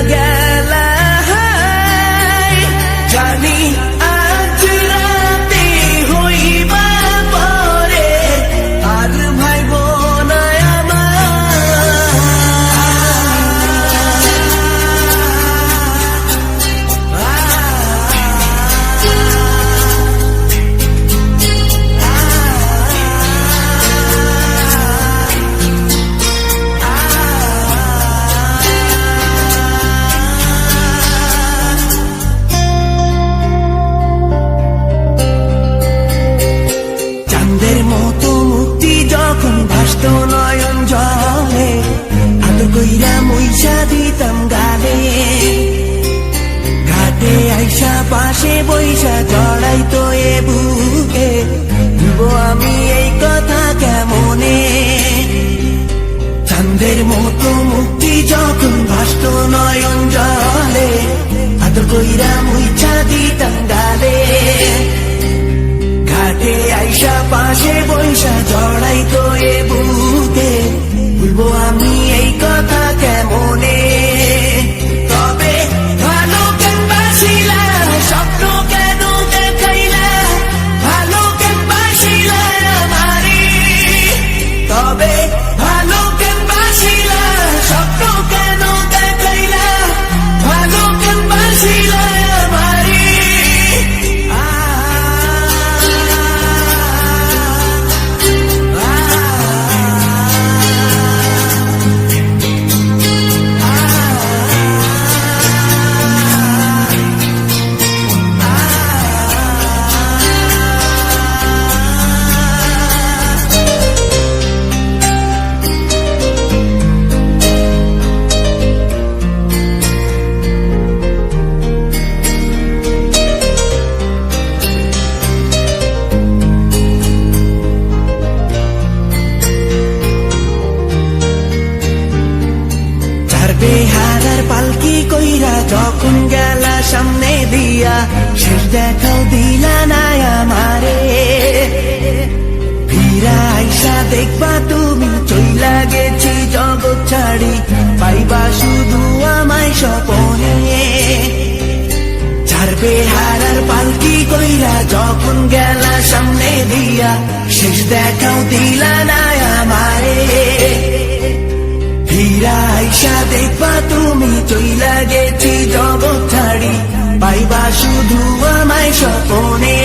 গেলা জানি আজ রাতে হইবা পরে আর ভাইব না ভাসত নয়ন জলে আদর কইরা মুইসা দিতাম গালে ঘাটে আইসা পাশে বইসা জড়াইতো এ বুকে ভুলবো আমি এই কথা কেমনে চাঁদের মতো মুক্তি যখন ভাসত নয়ন জলে আদর কইরা মুইসা দিতাম গালে ঘাটে আইসা পাশে বইসা জড়াইতো এ বুকে ভুলবো আমি এই কথা কেমনে তবে ভালো কেন বাসিলা স্বপ্ন কেন দেখাইলা ভালো কেন বাসিলা আমারে তবে ভালো কেন বাসিলা স্বপ্ন কেন দেখাইলা ভালো কেন বাসিলা আমারে বেহারার পালকি কইরা যখন গেলা সামনে দিয়া শেষ দেখাও দিলা না আমারে ফিরা আইসা দেখবা তুমি চইলা গেছি জগৎ ছাড়ি পাইবা শুধু আমায় স্বপনে চার বেহারার পালকি কইরা যখন গেলা সামনে দিয়া শেষ দেখাও দিলা না আমারে ফিরা আইসা দেখবা তুমি চইলা গেছি জগৎ ছাড়ি পাইবা শুধু আমায় স্বপনে